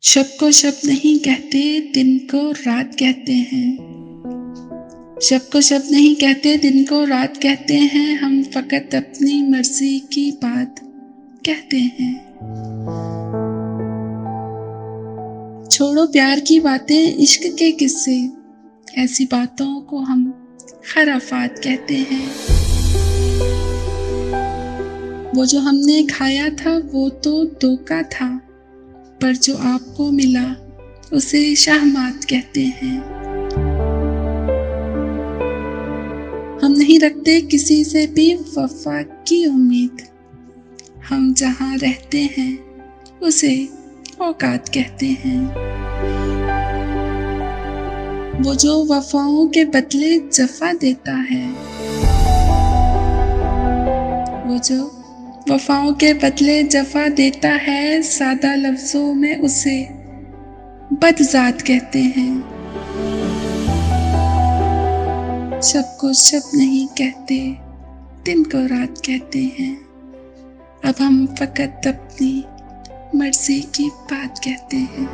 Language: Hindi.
शब को शब नहीं कहते, दिन को रात कहते हैं। शब को शब नहीं कहते, दिन को रात कहते हैं। हम फ़कत अपनी मर्ज़ी की बात कहते हैं। छोड़ो प्यार की बातें, इश्क के किस्से, ऐसी बातों को हम खराफात कहते हैं। वो जो हमने खाया था वो तो धोखा था, पर जो आपको मिला उसे शाहमात कहते हैं। हम नहीं रखते किसी से भी वफ़ा की उम्मीद, हम जहाँ रहते हैं उसे औकात कहते हैं। वो जो वफ़ाओं के बदले जफ़ा देता है, वो जो वफ़ाओं के बदले जफ़ा देता है, सादा लफ्ज़ों में उसे बदज़ात कहते हैं। शब को शब नहीं कहते, दिन को रात कहते हैं। अब हम फ़कत अपनी मर्ज़ी की बात कहते हैं।